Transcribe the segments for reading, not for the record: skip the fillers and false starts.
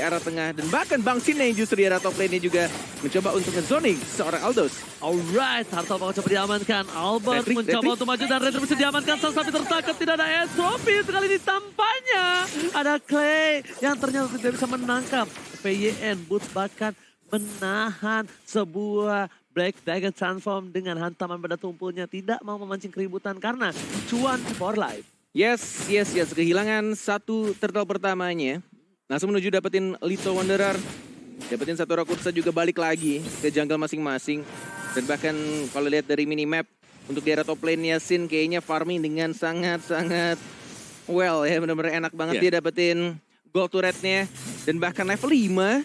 arah tengah. Dan bahkan Bang Sin yang justru di arah top lane-nya juga mencoba untuk nge-zoning seorang Aldos. Alright, Turtle bakal coba diamankan. Albert mencoba untuk maju dan Redder bisa diamankan. Tapi tertangkap, tidak ada entropy. Kali ini tampaknya ada Clay yang ternyata tidak bisa menangkap. PYN Boots bahkan menahan sebuah Black Dagger Transform dengan hantaman pada tumpulnya. Tidak mau memancing keributan karena cuan for life. Yes. Kehilangan satu turtle pertamanya. Langsung menuju dapetin Lito Wanderer. Dapetin satu Rakursa juga balik lagi ke jungle masing-masing. Dan bahkan kalau lihat dari minimap untuk di area top lane-nya Sin kayaknya farming dengan sangat-sangat well ya. Bener-bener enak banget dia dapetin gold turret-nya. Dan bahkan level 5.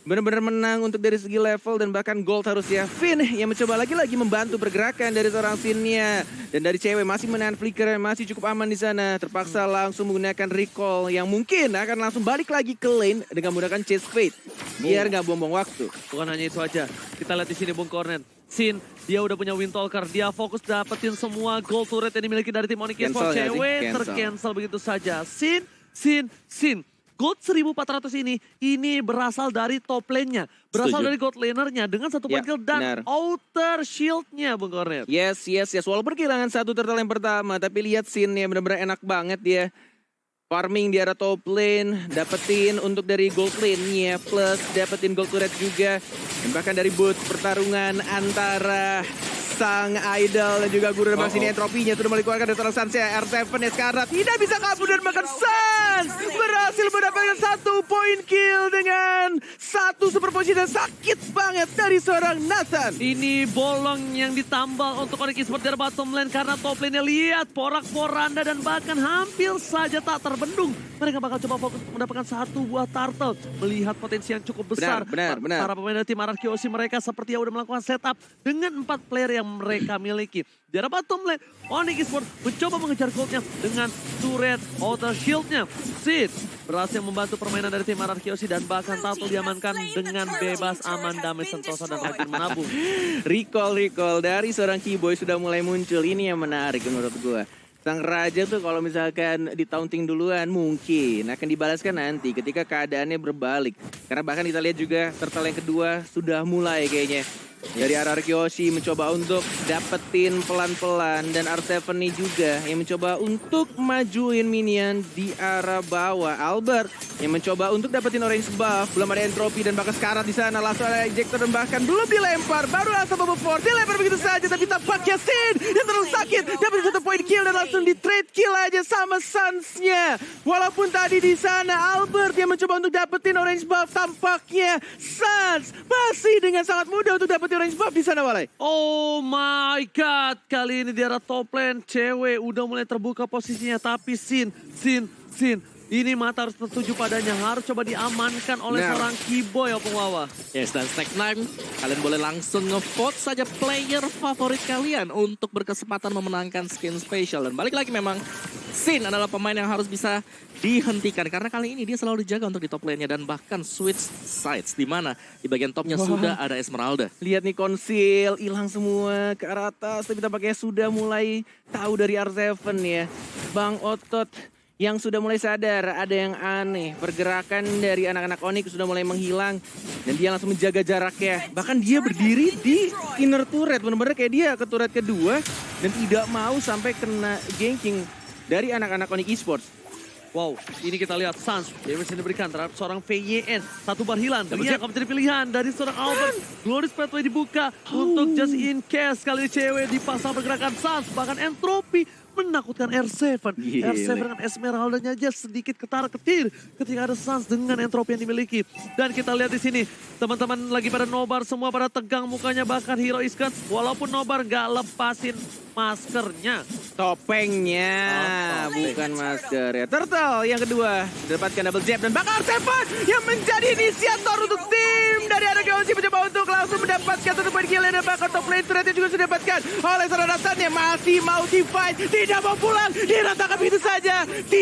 Benar-benar menang untuk dari segi level dan bahkan gold harusnya Finn yang mencoba lagi-lagi membantu pergerakan dari seorang Sin-nya. Dan dari cewek masih menahan flicker yang masih cukup aman di sana. Terpaksa langsung menggunakan recall yang mungkin akan langsung balik lagi ke lane dengan menggunakan Chase Fate. Biar nggak buang-buang waktu. Bukan hanya itu aja. Kita lihat di sini Bung Cornet. Sin, dia udah punya Windtalker. Dia fokus dapetin semua gold turret yang dimiliki dari tim Onyx Esports. Cewek tercancel begitu saja. Sin. Gold 1400 ini berasal dari top lane-nya. Berasal dari gold laner-nya dengan satu point kill dan outer shield-nya Bung Cornet. Yes. Walaupun kehilangan satu turtle yang pertama, tapi lihat Sin-nya benar-benar enak banget dia. Farming di arah top lane, dapetin untuk dari gold lane-nya, plus dapetin gold turret juga. Dan bahkan dari boot pertarungan antara sang idol dan juga guru dan sini entropinya sudah mulai keluarkan dari seorang Sans ya. R7 ya sekarang tidak bisa kabur dan bahkan Sans berhasil mendapatkan satu point kill dengan satu super position dan sakit banget dari seorang Nathan. Ini bolong yang ditambal untuk Onyx Esports dari bottom lane karena top lane-nya lihat porak-poranda dan bahkan hampir saja tak terbendung. Mereka bakal coba fokus mendapatkan satu buah turtle. Melihat potensi yang cukup besar. Benar. Para pemain dari tim Arkeosi mereka seperti yang udah melakukan setup dengan 4 player yang mereka miliki. Di arah bottom lane, Onyx Esports mencoba mengejar goldnya dengan turret outer shield-nya. Sid berhasil membantu permainan dari tim Arkeosi dan bahkan Turtle diamankan dengan bebas, aman, damai, sentosa dan hampir menabung. Recall dari seorang Keyboy sudah mulai muncul. Ini yang menarik menurut gua. Sang Raja tuh kalau misalkan di-taunting duluan mungkin akan dibalaskan nanti ketika keadaannya berbalik. Karena bahkan kita lihat juga turtle yang kedua sudah mulai kayaknya. Dari arah Arkeosi mencoba untuk dapetin pelan-pelan dan R7 nih juga yang mencoba untuk majuin minion di arah bawah. Albert yang mencoba untuk dapetin orange buff, belum ada entropy dan bahkan sekarat di sana. Langsung ada ejector dan bahkan belum dilempar, baru langsung bubble 4 dilempar begitu saja tapi tampaknya Sin yang terlalu sakit dapat satu point kill dan langsung di trade kill aja sama Sans-nya. Walaupun tadi di sana Albert yang mencoba untuk dapetin orange buff, tampaknya Sans masih dengan sangat mudah untuk dapetin orange buff di sana Walai. Oh my god, kali ini di arah top lane cewek udah mulai terbuka posisinya tapi Sin. Ini mata harus tertuju padanya, harus coba diamankan oleh seorang Keyboy Opung Wawa. Yes, dan snack time, kalian boleh langsung nge-vote saja player favorit kalian untuk berkesempatan memenangkan skin special. Dan balik lagi memang, Sin adalah pemain yang harus bisa dihentikan. Karena kali ini dia selalu dijaga untuk di top lane-nya dan bahkan switch sides. Di mana di bagian topnya sudah ada Esmeralda. Lihat nih konsil, hilang semua ke arah atas. Tapi tampaknya sudah mulai tahu dari R7 ya. Bang Otot yang sudah mulai sadar ada yang aneh. Pergerakan dari anak-anak Onyx sudah mulai menghilang. Dan dia langsung menjaga jaraknya. Bahkan dia berdiri di inner turret. Benar-benar kayak dia ke turret kedua. Dan tidak mau sampai kena ganking dari anak-anak Onyx Esports. Wow, ini kita lihat Sans damage yang diberikan terhadap seorang VYN. Satu bar hilang, dia akan menjadi pilihan dari seorang Albert. Glorious Pathway dibuka untuk just in case. Kali ini cewek dipasang pergerakan Sans, bahkan entropy menakutkan R7. R7 dengan Esmeralda-nya aja sedikit ketar-ketir ketika ada Sans dengan entropi yang dimiliki. Dan kita lihat di sini, teman-teman lagi pada nobar, semua pada tegang mukanya, bahkan Hero Iskan walaupun nobar gak lepasin maskernya. Topengnya, bukan masker ya. Turtle yang kedua mendapatkan double jab dan bakar R7 yang menjadi inisiator untuk tim dari Arkeosi mencoba untuk langsung mendapatkan satu point kill dan bakar top lane turretnya juga sudah didapatkan oleh seorang Nathan yang masih mau di-fight, tidak mau pulang, diratakan begitu saja. 3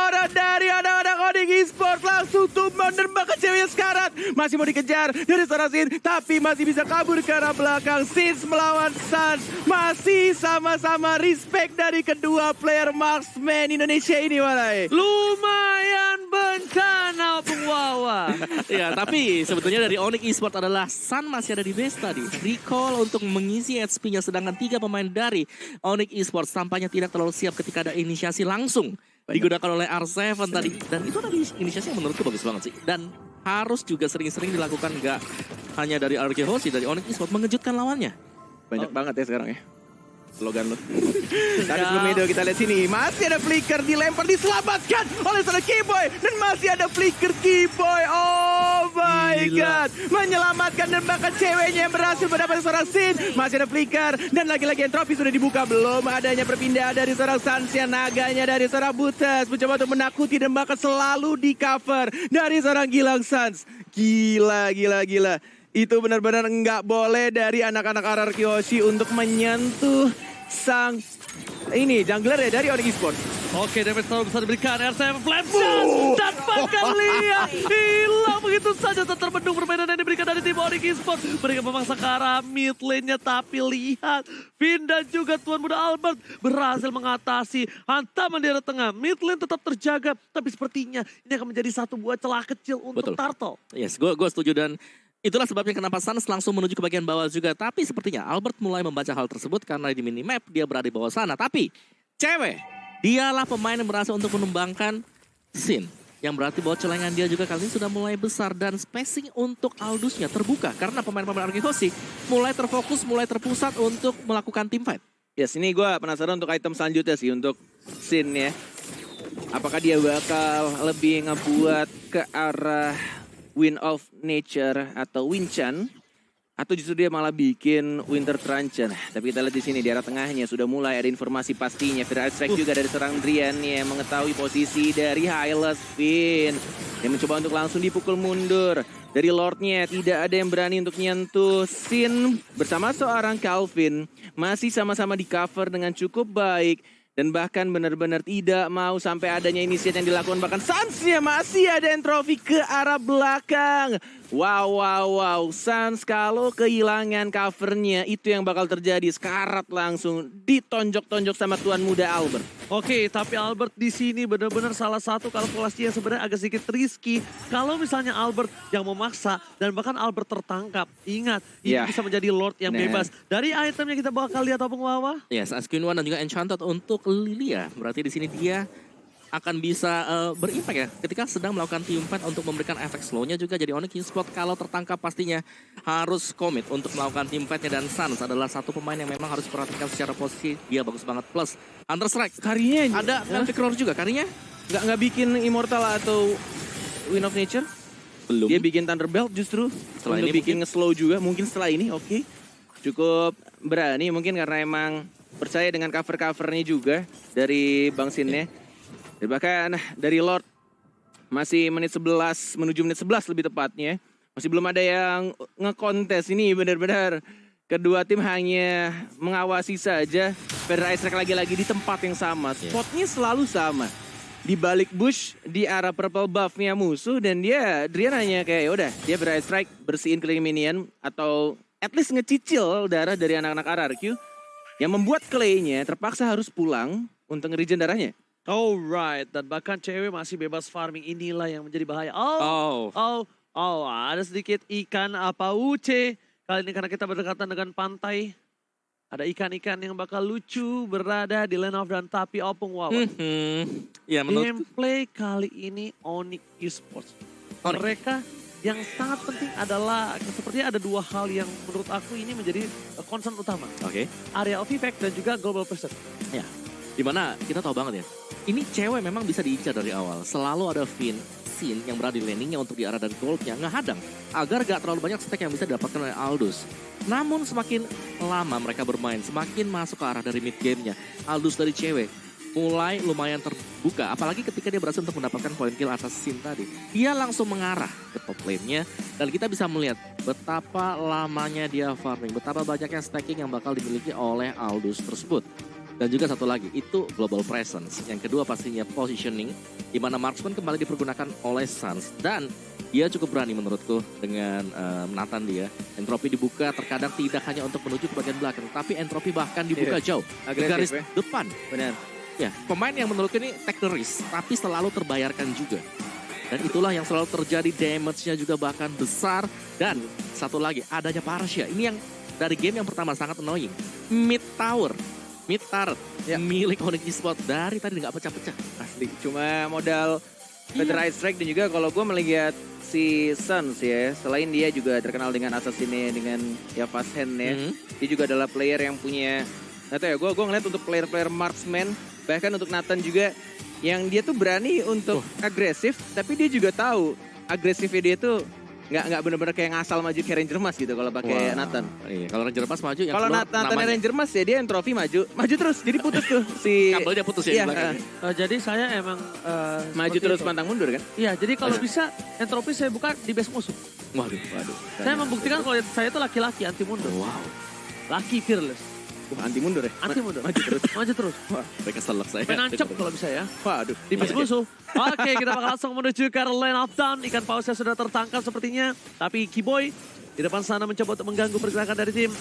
orang dari anak-anak Onyx Esports langsung tumbang dan bahkan ceweknya sekarat. Masih mau dikejar dari seorang Sin, tapi masih bisa kabur ke arah belakang. Sins melawan Suns, masih sama-sama respect dari kedua player marksman Indonesia ini, Walai. Lumayan bencana Pengwawa. Ya, tapi sebetulnya dari Onyx Esports adalah Sun masih ada di base tadi. Recall untuk mengisi HP-nya, sedangkan 3 pemain dari Onyx Esports tampaknya tidak terlalu siap ketika ada inisiasi langsung digunakan oleh R7 tadi. Dan itu tadi inisiasi yang menurutku bagus banget sih. Dan harus juga sering-sering dilakukan, nggak hanya dari RG Hoshi, dari Onyx Esports mengejutkan lawannya. Banyak banget ya sekarang ya slogan lo. Tadi sebelum itu kita lihat sini, masih ada flicker dilempar, diselamatkan oleh seorang Keyboy, dan masih ada flicker Keyboy. Oh my god, menyelamatkan dan bahkan ceweknya yang berhasil mendapatkan seorang Sin. Masih ada flicker dan lagi-lagi entropi sudah dibuka, belum adanya perpindahan dari seorang Sansia, naganya dari seorang Butas mencoba untuk menakuti dan bahkan selalu di cover dari seorang Gilang Suns. Gila. Itu benar-benar nggak boleh dari anak-anak RRQ Hoshi untuk menyentuh sang jungler ya dari Onyx Esports. Oke, damage terlalu besar diberikan. R7 flame shot dan bahkan Lia hilang begitu saja. Terbendung permainan yang diberikan dari tim Onyx Esports. Mereka memaksa ke arah mid lane-nya, tapi lihat Vin dan juga Tuan Muda Albert berhasil mengatasi hantaman di arah tengah. Mid lane tetap terjaga, tapi sepertinya ini akan menjadi satu buah celah kecil untuk Turtle. Yes, gue setuju, dan itulah sebabnya kenapa Suns langsung menuju ke bagian bawah juga. Tapi sepertinya Albert mulai membaca hal tersebut karena di minimap dia berada di bawah sana. Tapi cewek, dialah pemain yang berhasil untuk menumbangkan Sin. Yang berarti bahwa celengan dia juga kali ini sudah mulai besar. Dan spacing untuk Aldusnya terbuka karena pemain-pemain RG Hoshi mulai terfokus, mulai terpusat untuk melakukan team fight. Yes, ini gue penasaran untuk item selanjutnya sih untuk Sin ya. Apakah dia bakal lebih ngebuat ke arah Wind of Nature atau Winchan, atau justru dia malah bikin Winter Truncheon. Tapi kita lihat di sini di arah tengahnya sudah mulai ada informasi pastinya. Fire Strike juga dari seorang Drian yang mengetahui posisi dari Hylas Finn yang mencoba untuk langsung dipukul mundur. Dari Lordnya tidak ada yang berani untuk nyentuh Sin bersama seorang Calvin. Masih sama-sama di cover dengan cukup baik. Dan bahkan benar-benar tidak mau sampai adanya inisiat yang dilakukan. Bahkan Suns-nya masih ada entropi ke arah belakang. Wow. Suns kalau kehilangan covernya itu yang bakal terjadi. Sekarat langsung ditonjok-tonjok sama Tuan Muda Albert. Oke, tapi Albert di sini benar-benar salah satu kalkulasi yang sebenarnya agak sedikit risky. Kalau misalnya Albert yang memaksa dan bahkan Albert tertangkap. Ingat, ini bisa menjadi Lord yang bebas. Dari item yang kita bakal lihat apa Wawa? Yes, Askin One dan juga Enchanted untuk Lilia. Berarti di sini dia akan bisa berimpact ya ketika sedang melakukan team fight untuk memberikan efek slownya juga. Jadi Onyx Esports kalau tertangkap pastinya harus komit untuk melakukan team fightnya, dan Suns adalah satu pemain yang memang harus perhatikan secara posisi. Dia bagus banget, plus Under Strike Karinya ada Melodic Roar juga. Karinya nggak bikin Immortal atau Wind of Nature. belum. Dia bikin Thunderbelt justru Setelah untuk ini bikin nge-slow juga. Mungkin setelah ini oke. Cukup berani mungkin karena emang percaya dengan cover-covernya juga dari Bang Sinnya. Dan bahkan dari Lord masih menit 11 menuju menit 11 lebih tepatnya. Masih belum ada yang ngekontes. Ini benar-benar kedua tim hanya mengawasi saja. Federal Strike lagi-lagi di tempat yang sama. Spotnya selalu sama. Di balik bush di arah purple buff-nya musuh, dan Drian hanya kayak yaudah dia Federal Strike bersihin keliling minion atau at least ngecicil darah dari anak-anak RRQ yang membuat Clay-nya terpaksa harus pulang untuk nge-regen darahnya. Alright, dan bahkan cewek masih bebas farming, inilah yang menjadi bahaya. Ada sedikit ikan pauce. Kali ini karena kita berdekatan dengan pantai. Ada ikan-ikan yang bakal lucu berada di lane of dan tapi opung wow. Ya, menurut gameplay kali ini Onyx Esports. Mereka yang sangat penting adalah sepertinya ada dua hal yang menurut aku ini menjadi concern utama. Oke. Area of effect dan juga global pressure. Ya. Dimana kita tahu banget ya, ini cewek memang bisa diincar dari awal. Selalu ada Finn, Sin yang berada di landingnya untuk di arah dan goldnya ngehadang agar gak terlalu banyak stack yang bisa didapatkan oleh Aldous. Namun semakin lama mereka bermain, semakin masuk ke arah dari mid gamenya, Aldous dari cewek mulai lumayan terbuka. Apalagi ketika dia berhasil untuk mendapatkan point kill atas Sin tadi. Dia langsung mengarah ke top lane-nya. Dan kita bisa melihat betapa lamanya dia farming. Betapa banyaknya stacking yang bakal dimiliki oleh Aldous tersebut. Dan juga satu lagi, itu global presence. Yang kedua pastinya positioning, di mana marksman kembali dipergunakan oleh Suns. Dan dia cukup berani menurutku dengan Nathan dia. Entropi dibuka terkadang tidak hanya untuk menuju ke bagian belakang, tapi entropi bahkan dibuka jauh ke garis depan. Benar. Ya, pemain yang menurutku ini take the risk, tapi selalu terbayarkan juga. Dan itulah yang selalu terjadi, damage-nya juga bahkan besar. Dan satu lagi, adanya Parasha. Ini yang dari game yang pertama sangat annoying. Mid turret milik Onyx Esports dari tadi nggak pecah-pecah. Asli, cuma modal Feather Strike dan juga kalau gue melihat si Suns ya, selain dia juga terkenal dengan assassinnya, dengan ya fast hand-nya, dia juga adalah player yang punya, nggak tahu ya, gue ngeliat untuk player-player marksman, bahkan untuk Nathan juga, yang dia tuh berani untuk agresif, tapi dia juga tahu agresifnya dia tuh nggak benar-benar kayak ngasal maju kayak Ranger Mas gitu kalau pakai Nathan. Iya, kalau Ranger Mas maju yang kalau Nathan Ranger Mas ya dia entropi maju terus, jadi putus tuh si kabelnya putus ya. Iya, jadi saya emang maju terus pantang mundur kan? Iya, jadi kalau bisa entropi saya buka di base musuh. Waduh. Saya membuktikan kalau saya itu laki-laki anti mundur. Wow. Laki fearless. Anti mundur ya? Anti mundur. Maju terus. Maju terus. Wah, mereka selek saya. Penancap kalau bisa ya. Waduh. Di base musuh. Oke, kita bakal langsung menuju ke lane of down. Ikan pausnya sudah tertangkap sepertinya. Tapi Kiboy di depan sana mencoba untuk mengganggu pergerakan dari tim.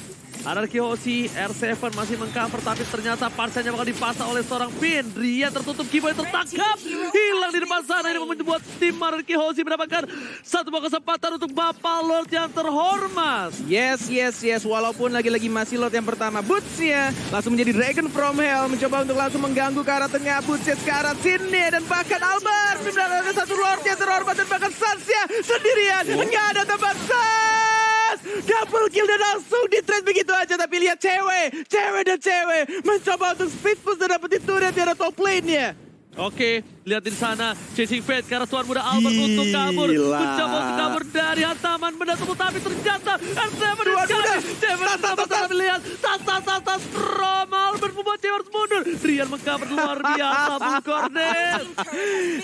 Anarchy Hoshi, R7 masih mengcover, tapi ternyata parsanya bakal dipasang oleh seorang Finn. Rian tertutup, Kiboy tertangkap. Hilang di depan sana, ini membuat tim Anarchy Hoshi mendapatkan satu buah kesempatan untuk Bapak Lord yang terhormat. Yes. Walaupun lagi-lagi masih Lord yang pertama. Boots-nya langsung menjadi Dragon from Hell. Mencoba untuk langsung mengganggu ke arah tengah. Boots-nya ke arah sini. Dan bahkan Albert. Ada satu Lord yang terhormat. Dan bahkan Sans-nya sendirian. Nggak ada tempat Sans. Double kill dan langsung di-trade begitu aja. Tapi lihat cewek dan cewek. Mencoba untuk speed push dan dapetin turret di arah top lane-nya. Oke, lihat di sana, chasing fate karena tuan muda Albert untuk kabur. Mencoba untuk kabur dari hantaman benda tubuh, tapi ternyata R7 lihat, tas, Rom Albert membuat dia harus mundur. Rian mengcover luar biasa, Bung Cornel.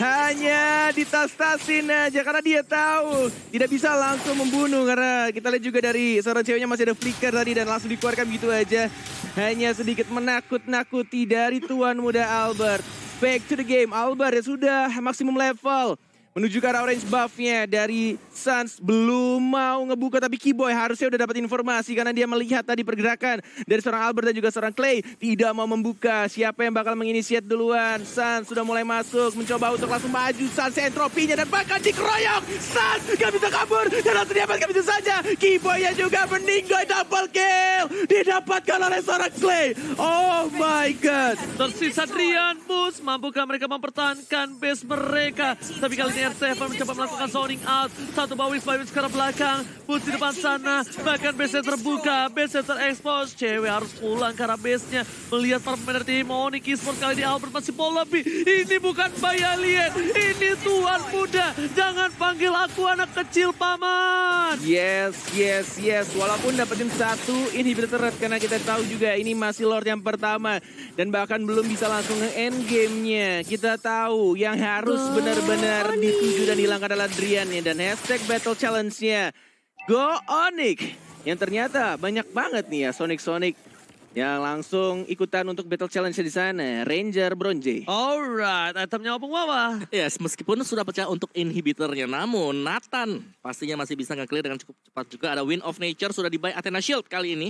Hanya ditas-tasin aja karena dia tahu tidak bisa langsung membunuh. Karena kita lihat juga dari seorang ceweknya masih ada flicker tadi dan langsung dikeluarkan begitu aja. Hanya sedikit menakut-nakuti dari tuan muda Albert. Back to the game, Albert ya sudah maksimum level. Menuju ke arah orange buff-nya dari Suns. Belum mau ngebuka, tapi Kiboy harusnya udah dapat informasi karena dia melihat tadi pergerakan dari seorang Albert dan juga seorang Clay. Tidak mau membuka, siapa yang bakal menginisiat duluan. Suns sudah mulai masuk, mencoba untuk langsung maju. Suns entropinya dan bahkan dikeroyok. Suns gak bisa kabur dan langsung diamankan begitu saja. Kiboy yang juga meninggal, double kill. Didapatkan oleh seorang Clay. Oh my god. Tersisa Rian Bus, mampukah mereka mempertahankan base mereka? Tapi kali ini R7 mencoba melakukan zoning out. Satu bawis ke arah belakang. Bus di depan sana. Bahkan base-nya terbuka. Base-nya terekspos. Cewek harus pulang ke arah base-nya. Melihat para pemain dari tim Onyx Esports kali ini Albert masih mau lebih. Ini bukan bayi alien. Ini tuan muda. Jangan panggil aku anak kecil, paman. Yes. Walaupun dapetin satu inhibitor turret karena kita tahu juga ini masih Lord yang pertama. Dan bahkan belum bisa langsung nge-end game-nya. Kita tahu yang harus benar-benar dituju dan hilangkan adalah Drian-nya. Dan hashtag battle challenge-nya Go Onyx. Yang ternyata banyak banget nih ya Sonic yang langsung ikutan untuk battle challenge di sana. Ranger Bronze. Alright, itemnya Opung Wawa. Yes, meskipun sudah pecah untuk inhibitornya, namun Nathan pastinya masih bisa nge-clear dengan cukup cepat juga. Ada Wind of Nature sudah di-buy Athena Shield kali ini.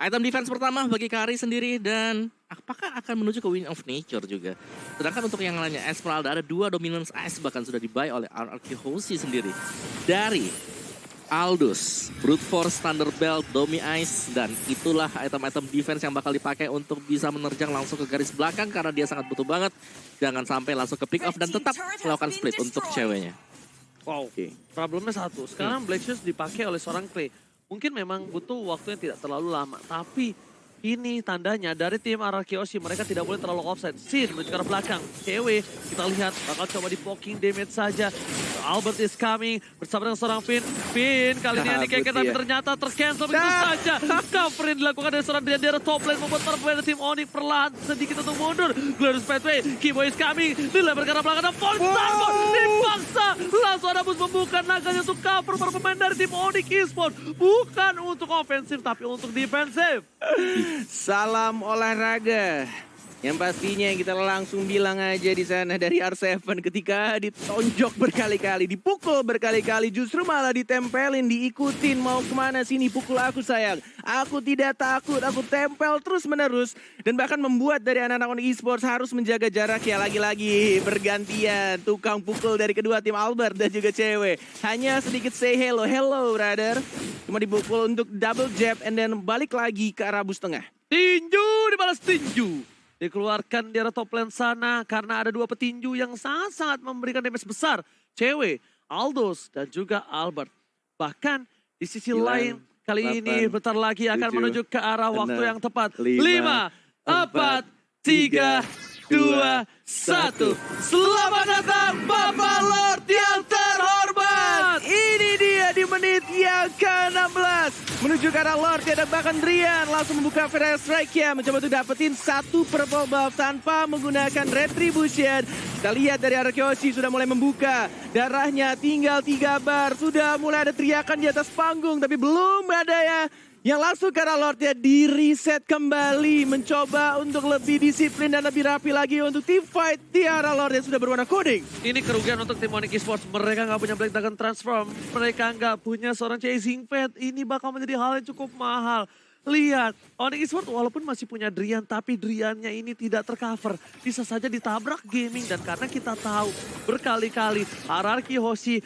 Item defense pertama bagi Kari sendiri dan apakah akan menuju ke Wind of Nature juga. Sedangkan untuk yang lainnya, Esmeralda ada 2 Dominance Ice bahkan sudah di-buy oleh Anarchy Hoshi sendiri. Dari Aldous, Brute Force, Thunderbelt, Domi Ice, dan itulah item-item defense yang bakal dipakai untuk bisa menerjang langsung ke garis belakang karena dia sangat butuh banget. Jangan sampai langsung ke pick off dan tetap melakukan split untuk ceweknya. Wow, problemnya satu. Sekarang Black Shoes dipakai oleh seorang Clay. Mungkin memang butuh waktunya tidak terlalu lama, tapi ini tandanya dari tim Anarchy Hoshi mereka tidak boleh terlalu offside. Sin menuju ke arah belakang. Cewek kita lihat bakal coba di poking damage saja. Albert is coming bersama dengan seorang Finn. Finn kali ini dikeket tapi ternyata tercancel begitu saja. Coverin dilakukan dari seorang Diandera top lane membuat para pemain tim Onyx perlahan sedikit untuk mundur. Glorious Pathway, Kiboy is coming. Dilempar ke arah belakang dan Void Starboard dipaksa. Langsung ada Bus membuka naganya untuk cover para pemain dari tim Onyx Esports. Bukan untuk ofensif tapi untuk defensif. Salam olahraga. Yang pastinya kita langsung bilang aja di sana dari R7 ketika ditonjok berkali-kali, dipukul berkali-kali, justru malah ditempelin, diikutin, mau kemana sini, pukul aku sayang. Aku tidak takut, aku tempel terus-menerus. Dan bahkan membuat dari anak-anak Onyx Esports harus menjaga jarak ya, lagi-lagi bergantian. Tukang pukul dari kedua tim Albert dan juga cewek. Hanya sedikit say hello, hello brother. Cuma dipukul untuk double jab and then balik lagi ke arah bus tengah. Tinju dibalas tinju. Dikeluarkan di arah top lane sana karena ada dua petinju yang sangat-sangat memberikan damage besar. Cewek, Aldos, dan juga Albert. Bahkan di sisi 9, lain, kali 8, ini bentar lagi akan 7, menuju ke arah waktu 6, yang tepat. 5, 5, 4, 3, 2, 1. Selamat datang Bapak Lord yang terhormat. Ini dia di menit yang ke-16. Menuju ke arah Lord dan bahkan Drian langsung membuka Fire Strike ya. Mencoba untuk dapetin satu purple buff tanpa menggunakan Retribution. Kita lihat dari arah Kyoshi sudah mulai membuka. Darahnya tinggal 3 bar. Sudah mulai ada teriakan di atas panggung. Tapi belum ada ya. Yang langsung ke arah Lord ya di reset kembali. Mencoba untuk lebih disiplin dan lebih rapi lagi untuk team fight di arah Lord yang sudah berwarna kuning. Ini kerugian untuk tim Onyx Esports. Mereka nggak punya Black Dragon Transform. Mereka nggak punya seorang Chasing Pad. Ini bakal menjadi hal yang cukup mahal. Lihat, Onyx Esports walaupun masih punya Drian, tapi Driannya ini tidak tercover. Bisa saja ditabrak gaming, dan karena kita tahu berkali-kali Hierarchy Hoshi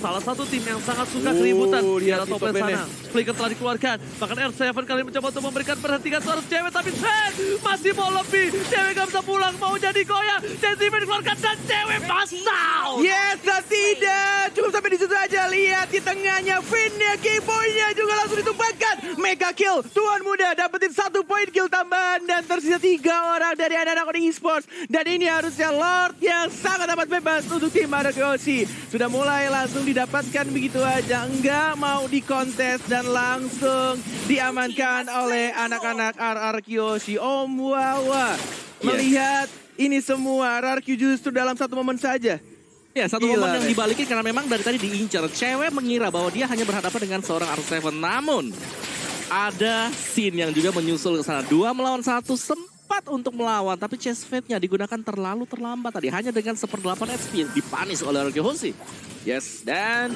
salah satu tim yang sangat suka keributan di arah top lane sana. Flicker telah dikeluarkan, bahkan R7 kali mencoba untuk memberikan perhentian seorang cewek, tapi Sen masih mau lebih. Cewek gak bisa pulang, mau jadi goyang. Sentiment dikeluarkan dan cewek pasal. Yes, dan tidak. Cukup sampai di situ aja. Lihat di tengahnya, Finnya, keyboardnya juga langsung ditumpahkan. Mega kill, tuan muda dapetin 1 poin kill tambahan. Dan tersisa 3 orang dari anak-anak Onyx Esports. Dan ini harusnya Lord yang sangat amat bebas untuk tim Kyoshi. Sudah mulai langsung didapatkan begitu aja. Enggak mau dikontes dan langsung diamankan oleh anak-anak RR Kyoshi. Om Wawa melihat ini semua RRQ justru dalam satu momen saja. Ya, satu Gila, momen yang men. dibalikin karena memang dari tadi diincar. Cewek mengira bahwa dia hanya berhadapan dengan seorang R7. Namun, ada scene yang juga menyusul ke sana. 2 melawan 1 sempat untuk melawan. Tapi chase fate-nya digunakan terlalu terlambat tadi. Hanya dengan 1/8 HP dipanis oleh Kyoshi. Yes, dan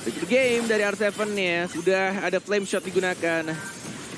the game dari R7 ya. Sudah ada flame shot digunakan.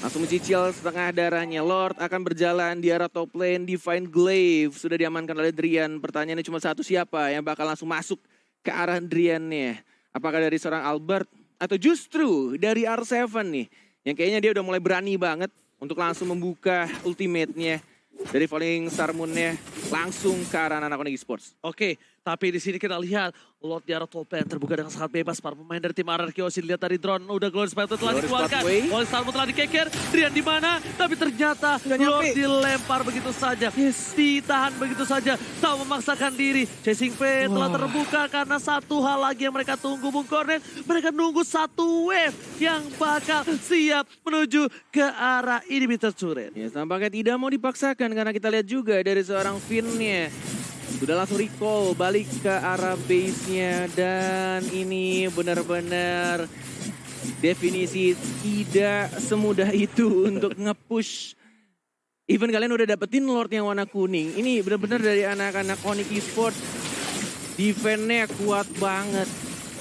Langsung mencicil setengah darahnya. Lord akan berjalan di arah top lane. Divine Glaive sudah diamankan oleh Drian. Pertanyaannya cuma satu, siapa yang bakal langsung masuk ke arah Drian-nya? Apakah dari seorang Albert atau justru dari R7 nih? Yang kayaknya dia udah mulai berani banget untuk langsung membuka ultimate-nya. Dari Falling Star Moon-nya langsung ke arah anak-anak Onyx Esports. Oke, tapi di sini kita lihat Lord di arah top lane terbuka dengan sangat bebas. Para pemain dari tim RR Kyoshi dilihat dari drone. Udah Glorious Pathway telah Glorious dikeluarkan. Pathway. Falling Star Moon telah dikeker. Drian di mana? Tapi ternyata Nggak Lord nyampe. dilempar begitu saja. Ditahan begitu saja. Tak memaksakan diri. Chasing Pay telah terbuka karena satu hal lagi yang mereka tunggu, Bung Cornet. Mereka nunggu satu wave yang bakal siap menuju ke arah inhibitor turret. Ya, tampaknya tidak mau dipaksakan karena kita lihat juga dari seorang Finn-nya. Sudah langsung recall balik ke arah base-nya dan ini benar-benar definisi tidak semudah itu untuk nge-push. Even kalian udah dapetin Lord yang warna kuning. Ini benar-benar dari anak-anak Onyx Esports. Defense-nya kuat banget.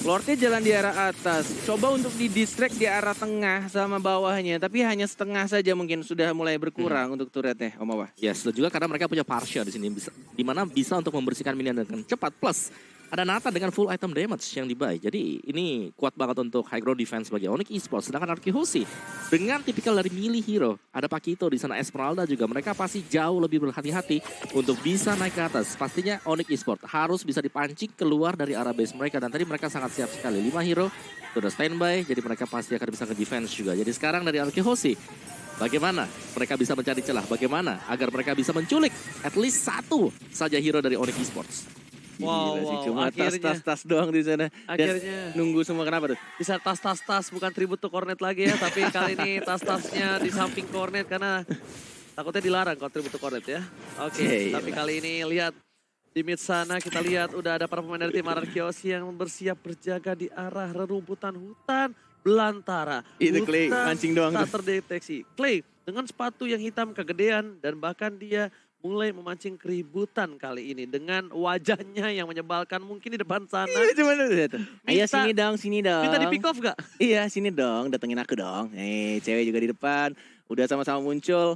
Lordnya jalan di arah atas. Coba untuk di-distract di arah tengah sama bawahnya. Tapi hanya setengah saja mungkin sudah mulai berkurang untuk turretnya, Om Awa. Yes, dan juga karena mereka punya Partia di sini, di mana bisa untuk membersihkan minion dengan cepat. Plus, ada Nathan dengan full item damage yang dibuy. Jadi ini kuat banget untuk high ground defense bagi Onyx Esports. Sedangkan Kyoshi dengan tipikal dari melee hero, ada Pakito di sana, Esmeralda juga. Mereka pasti jauh lebih berhati-hati untuk bisa naik ke atas. Pastinya Onyx Esports harus bisa dipancing keluar dari arah base mereka. Dan tadi mereka sangat siap sekali. 5 hero sudah standby, jadi mereka pasti akan bisa nge-defense juga. Jadi sekarang dari Kyoshi, bagaimana mereka bisa mencari celah? Bagaimana agar mereka bisa menculik at least 1 saja hero dari Onyx Esports? Wow, Gila sih, wow, cuma akhirnya. tas-tas doang di sana. Akhirnya. Dan nunggu semua, kenapa tuh? Bisa tas-tas-tas, bukan tribut to Cornet lagi ya. Tapi kali ini tas-tasnya di samping Cornet karena takutnya dilarang kalau tribut to Cornet ya. Oke, tapi kali ini lihat di mid sana kita lihat udah ada para pemain dari tim RR Kyoshi yang bersiap berjaga di arah rerumputan hutan belantara. Itu Clay, Hutan mancing doang tak tuh. terdeteksi. Clay dengan sepatu yang hitam kegedean dan bahkan dia mulai memancing keributan kali ini dengan wajahnya yang menyebalkan mungkin di depan sana. Iya cuman udah tuh. Ayo sini dong, sini dong. Minta di pick off gak? Iya sini dong, datengin aku dong. Cewek juga di depan, udah sama-sama muncul.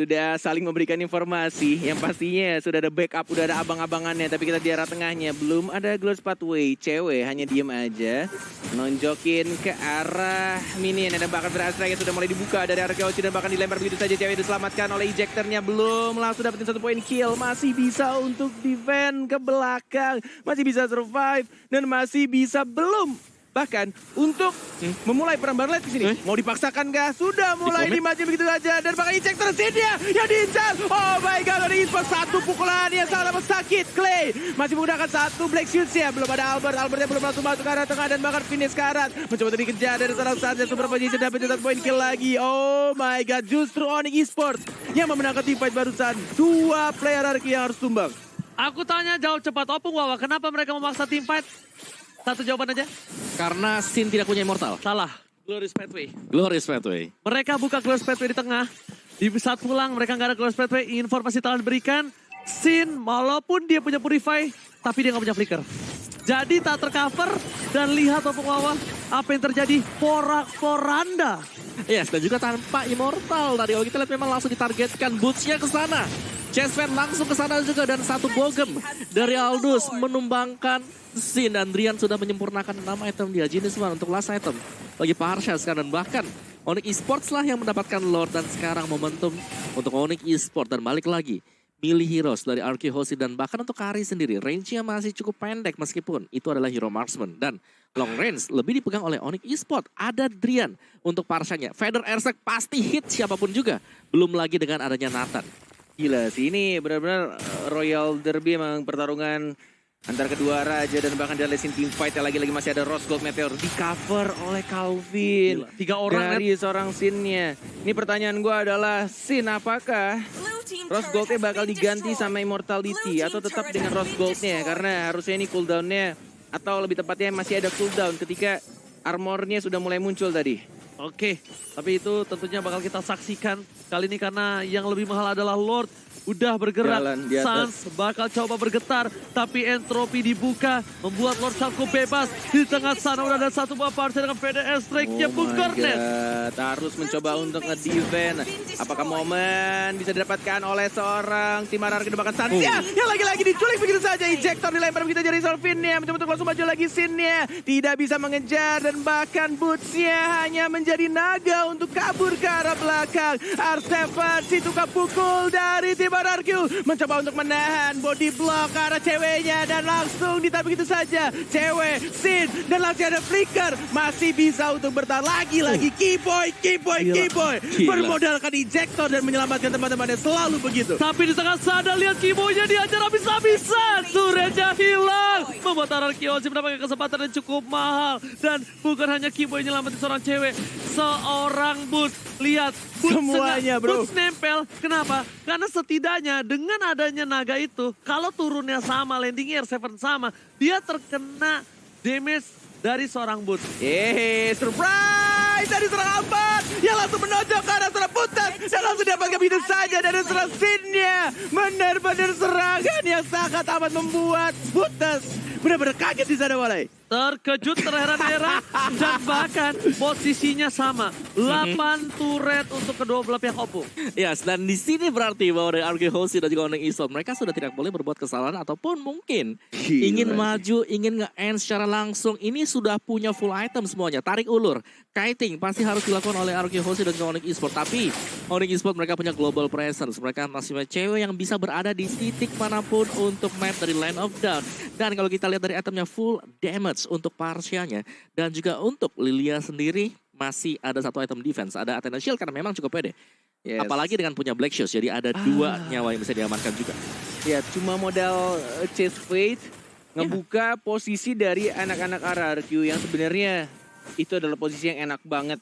Sudah saling memberikan informasi, yang pastinya sudah ada backup, udah ada abang-abangannya. Tapi kita di arah tengahnya, belum ada Glorious Pathway. Cewek hanya diem aja, nonjokin ke arah minion. Dan bahkan strike sudah mulai dibuka dari arah Kyoshi dan bahkan dilempar begitu saja. Cewek diselamatkan oleh ejectornya, belum langsung dapetin 1 poin kill. Masih bisa untuk defend ke belakang, masih bisa survive, dan masih bisa bahkan untuk memulai perang Barlet di sini. Mau dipaksakan kah? Sudah mulai dimaju begitu saja. Dan bahkan ejector Sinnya yang diincar. Oh my god, ada Esports. 1 pukulan yang sangat sakit. Clay masih menggunakan 1 Black Shields ya. Belum ada Albert. Albertnya belum langsung masuk ke arah tengah dan bahkan finish ke arah. Mencoba untuk dikejar dari seorang saja. Super position dapat 1 poin kill lagi. Oh my god, justru Onyx Esports yang memenangkan team fight barusan. 2 player Arki yang harus tumbang. Aku tanya jawab cepat Opung Wawa, kenapa mereka memaksa team fight? Satu jawaban aja. Karena Sin tidak punya immortal. Salah. Glorious Pathway. Glorious Pathway. Mereka buka Glorious Pathway di tengah. Di saat pulang mereka nggak ada Glorious Pathway. Informasi telah diberikan. Sin walaupun dia punya Purify, tapi dia nggak punya Flicker. Jadi tak tercover dan lihat Opung Wawa apa yang terjadi. Porak-poranda. Yes, dan juga tanpa immortal. Tadi kalau kita lihat memang langsung ditargetkan bootsnya ke sana. Chessman langsung ke sana juga dan 1 bogem dari Aldous menumbangkan Sin. Dan Drian sudah menyempurnakan 6 item dia. Genius One untuk last item bagi Parsha sekarang. Dan bahkan Onyx Esports lah yang mendapatkan Lord. Dan sekarang momentum untuk Onyx Esports. Dan balik lagi milih heroes dari Arky Hoshi. Dan bahkan untuk Kari sendiri range-nya masih cukup pendek meskipun itu adalah hero marksman. Dan long range lebih dipegang oleh Onyx Esports. Ada Drian untuk Parshanya. Feather Airstrike pasti hit siapapun juga. Belum lagi dengan adanya Nathan. Gila sih, ini benar-benar Royal Derby emang pertarungan antara kedua raja dan bahkan dari lesin team fight yang lagi-lagi masih ada Rose Gold Meteor di cover oleh Calvin. Gila. 3 orang dari seorang Sinnya. Ini pertanyaan gue adalah, Sin apakah Rose Goldnya bakal diganti sama Immortality atau tetap dengan Rose Goldnya? Karena harusnya ini cooldownnya atau lebih tepatnya masih ada cooldown ketika armornya sudah mulai muncul tadi. Oke, tapi itu tentunya bakal kita saksikan kali ini karena yang lebih mahal adalah Lord. Udah bergerak, Jalan di atas. Sans bakal coba bergetar, tapi entropi dibuka, membuat Lord Shalco bebas. Di tengah sana udah ada 1 buah partai dengan PDS strike-nya Bung Kornet. Harus mencoba untuk nge-defend. Apakah momen bisa didapatkan oleh seorang tim Ararki bahkan Sansia yang lagi-lagi diculik begitu saja. Ejector dilempar begitu jadi Solvinnya, mencoba untuk langsung maju lagi Sinnya. Tidak bisa mengejar dan bahkan bootsnya hanya menjadi naga untuk kabur ke arah belakang. R7 si tukang pukul dari tim RRQ mencoba untuk menahan body block ke arah ceweknya dan langsung ditap begitu saja. Cewek, Sin, dan langsung ada Flicker masih bisa untuk bertahan lagi-lagi. Keyboy bermodalkan ejector dan menyelamatkan teman-temannya selalu begitu. Tapi di tengah sana lihat Keyboy-nya diajar habis-habisan. Turretnya hilang. Membuat RRQ mendapatkan kesempatan yang cukup mahal. Dan bukan hanya Keyboy nyelamatin seorang cewek. Seorang Boots. Lihat. Semuanya bro. Boots nempel. Kenapa? Karena setidaknya dengan adanya naga itu, kalau turunnya sama, landing air 7 sama, dia terkena damage dari seorang Boots. Surprise dari seorang Albert yang langsung menonjok ke arah seorang Butas dan langsung dapatkan begitu saja dari seorang Sinnya. Benar-benar serangan yang sangat amat membuat Butas benar-benar kaget di sana mulai. Terkejut, terheran-heran, dan bahkan posisinya sama. 8 turret untuk kedua belah pihak Oppo. Yes, dan di sini berarti bahwa dari Arky Hoshi dan juga Onyx Esports mereka sudah tidak boleh berbuat kesalahan ataupun mungkin ingin maju, ingin nge-end secara langsung. Ini sudah punya full item semuanya. Tarik ulur, kiting pasti harus dilakukan oleh Arky Hoshi dan juga Onyx Esports. Tapi Onyx Esports mereka punya global presence. Mereka masih punya cewek yang bisa berada di titik manapun untuk map dari Land of Dawn. Dan kalau kita lihat dari itemnya full damage untuk Parshanya dan juga untuk Lilia sendiri masih ada 1 item defense, ada Athena Shield karena memang cukup pede. Yes. Apalagi dengan punya Black Shoes, jadi ada 2 nyawa yang bisa diamankan juga. Ya, cuma modal Chase Fate ngebuka posisi dari anak-anak RRQ yang sebenarnya itu adalah posisi yang enak banget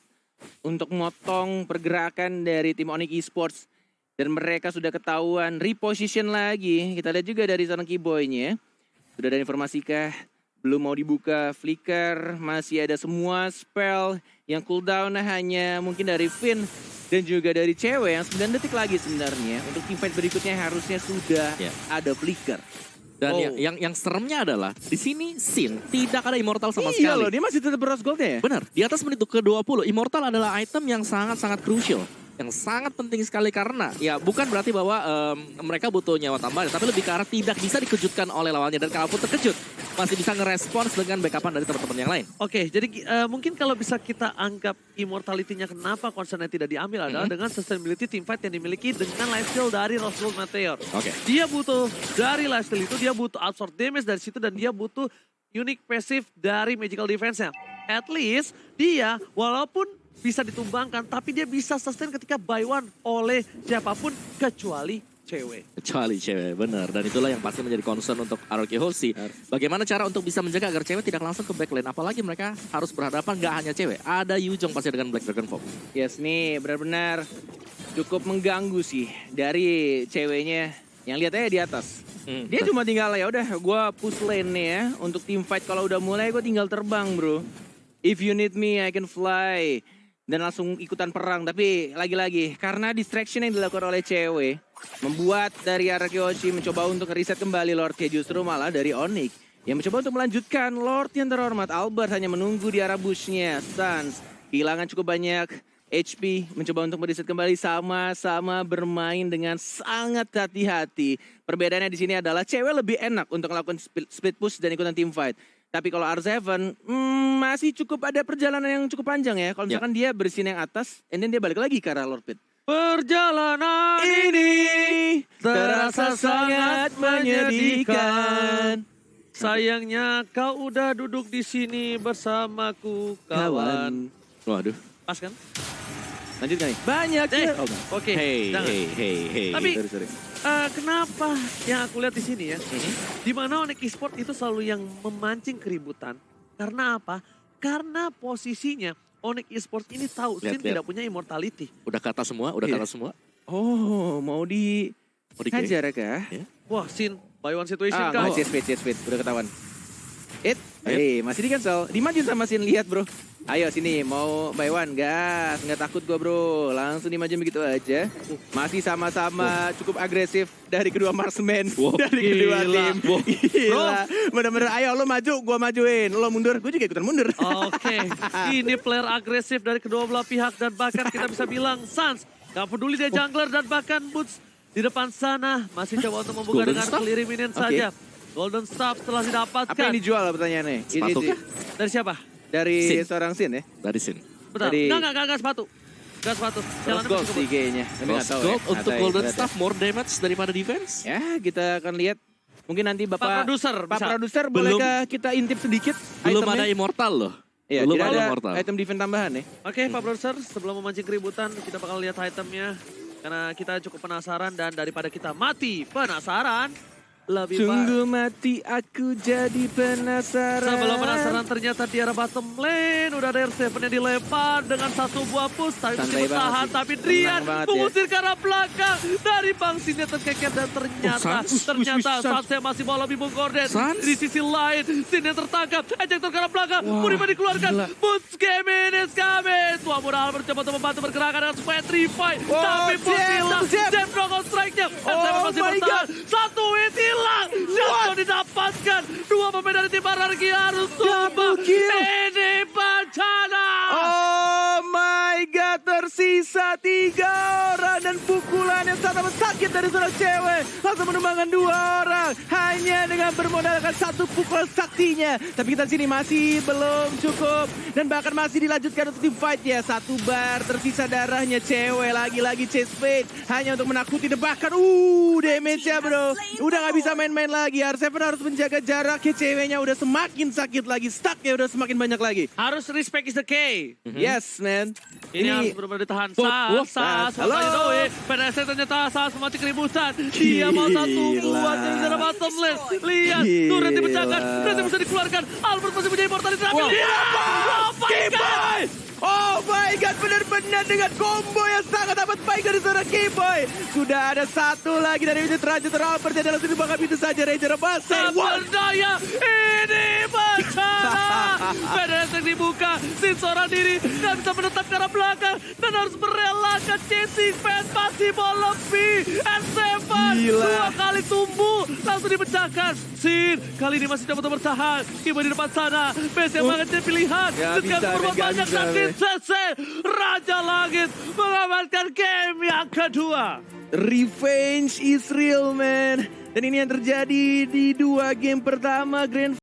untuk motong pergerakan dari tim Onyx Esports. Dan mereka sudah ketahuan reposition lagi. Kita lihat juga dari seorang Keyboy-nya. Sudah ada informasi kah belum mau dibuka flicker, masih ada semua spell yang cooldown hanya mungkin dari Finn dan juga dari cewek yang 9 detik lagi sebenarnya. Untuk teamfight berikutnya harusnya sudah ada flicker. Dan yang seremnya adalah di sini Sin tidak ada immortal sama sekali. Iya loh, dia masih tetap bros goldnya ya? Benar, di atas menit ke-20 immortal adalah item yang sangat-sangat crucial. Yang sangat penting sekali karena ya bukan berarti bahwa mereka butuh nyawa tambahan, tapi lebih ke arah tidak bisa dikejutkan oleh lawannya. Dan kalaupun terkejut, masih bisa ngerespons dengan backupan dari teman-teman yang lain. Oke, jadi mungkin kalau bisa kita anggap immortality-nya kenapa concernnya tidak diambil adalah dengan sustainability teamfight yang dimiliki dengan lifesteal dari Roswell Meteor. Oke. Dia butuh dari lifesteal itu, dia butuh outsource damage dari situ dan dia butuh unique passive dari magical defense-nya. At least dia walaupun bisa ditumbangkan, tapi dia bisa sustain ketika buy one oleh siapapun kecuali cewek. Kecuali cewek, benar. Dan itulah yang pasti menjadi concern untuk RRQ Hoshi. Bagaimana cara untuk bisa menjaga agar cewek tidak langsung ke backline. Apalagi mereka harus berhadapan gak hanya cewek. Ada Yujong pasti dengan Black Dragon Form. Yes nih, benar-benar cukup mengganggu sih dari ceweknya. Yang lihat aja di atas. Dia cuma tinggal ya udah gue push lane nih ya. Untuk team fight kalau udah mulai gue tinggal terbang bro. If you need me I can fly. Dan langsung ikutan perang. Tapi lagi-lagi karena distraction yang dilakukan oleh cewek membuat dari RRQ Hoshi mencoba untuk reset kembali Lordnya, justru malah dari Onyx yang mencoba untuk melanjutkan. Lord yang terhormat Albert hanya menunggu di arah bushnya. Suns kehilangan cukup banyak HP, mencoba untuk mereset kembali, sama-sama bermain dengan sangat hati-hati. Perbedaannya di sini adalah cewek lebih enak untuk melakukan split push dan ikutan team fight. Tapi kalau R7 masih cukup ada perjalanan yang cukup panjang ya. Kalau misalkan dia bersihin yang atas, and then dia balik lagi ke arah Lord Pit. Perjalanan ini terasa sangat menyedihkan. Sayangnya kau udah duduk di sini bersamaku kawan. Waduh. Pas kan? Lanjut nih. Banyak ya. Oke. Hey. Tapi sorry. kenapa yang aku lihat di sini ya, di mana Onyx Esports itu selalu yang memancing keributan. Karena apa? Karena posisinya Onyx Esports ini tahu Sin tidak punya immortality. Udah kata semua, semua. Oh, mau hajar kah? Ya. Wah, Sin, buy one situation kah? Speed. Udah ketahuan. Masih di cancel. Dimajuin sama Sin, lihat bro. Ayo sini, mau buy one, gas. Nggak takut gua bro, langsung dimajuin begitu aja. Masih sama-sama cukup agresif dari kedua marksman. Dari kedua tim. Gila, bener-bener ayo lo maju, gua majuin. Lo mundur, gua juga ikutan mundur. Oke, ini player agresif dari kedua belah pihak. Dan bahkan kita bisa bilang Suns gak peduli dia jungler dan bahkan Boots di depan sana masih coba untuk membuka dengan clear minion saja. Golden Staff setelah didapatkan. Apa yang dijual pertanyaannya? Sepatu kah? Dari siapa? Dari Sin. seorang Sin ya? Dari Sin. Betul. Dari... Enggak sepatu. Enggak sepatu. Rose Gold sih kayaknya. Tapi nggak Rose tahu Gold ya. untuk Golden Staff more damage daripada defense. Ya, kita akan lihat. Mungkin nanti Pak produser bolehkah kita intip sedikit Belum itemnya? ada immortal loh. Iya, belum tidak ada ada immortal. item defense tambahan ya. Oke, Pak Produser, sebelum memancing keributan, kita bakal lihat itemnya. Karena kita cukup penasaran dan daripada kita mati penasaran, lebih Sungguh mati aku jadi penasaran. Sebelum penasaran ternyata di arah bottom lane udah ada R7 yang dilempar dengan satu buah push. Tapi masih bertahan, tapi Drian mengusir ke arah belakang. Dari Bang Sinnya terkeket dan ternyata Sansnya masih bawa lebih Bung Gordon. Di sisi lain, Sinnya tertangkap, ejector ke arah belakang. Muriba dikeluarkan, Boots game is coming. Tua Mural mencoba untuk membantu bergerakan dengan Petrify. Tapi Boots bisa, Jam Dragon Strike-nya. R7 masih bertahan, satu hit hilang. Jatuh didapatkan. Dua pemain dari tim RRQ harus tumbang. Ini bencana. Oh my god, tersisa 3 orang. Dan pukulan yang sangat sakit dari seorang cewek. Langsung menumbangkan 2 orang. Hanya dengan bermodalkan 1 pukul saktinya. Tapi kita sini masih belum cukup. Dan bahkan masih dilanjutkan untuk tim fight ya. 1 bar tersisa darahnya cewek. Lagi-lagi chase fade. Hanya untuk menakuti dan bahkan damage-nya bro. Udah gak bisa main-main lagi. R7 harus menjaga jaraknya, ceweknya udah semakin sakit lagi. Stuck-nya udah semakin banyak lagi. Harus respect is the key. Yes man. Ini harus benar-benar ditahan. Sas, halo. PNS ternyata Sas mati keributan. Dia mau satu buat dari dalam bottom lane. Lihat, turret dipecahkan. Nanti bisa dikeluarkan. Albert masih punya immortality. Oh my god, benar-benar dengan combo yang sangat amat baik dari seorang K-Boy. Sudah ada satu lagi dari unit Raja Teralper dan langsung dibakar itu saja Ranger Base. Tak berdaya, ini bencana. Federasi dibuka, Sin seorang diri, gak bisa menetap ke arah belakang. Dan harus merelakan chasing fans masih mau lebih. S7, Gila. 2 kali tumbuh, langsung dipecahkan. Sin, kali ini masih dapat bertahan. Kiba di depan sana, BC yang mengejar pilihan. Ya, Sekarang bisa, berbuat banyak Ganza, dan CC, Raja Langit mengamankan game yang kedua. Revenge is real, man. Dan ini yang terjadi di 2 game pertama Grand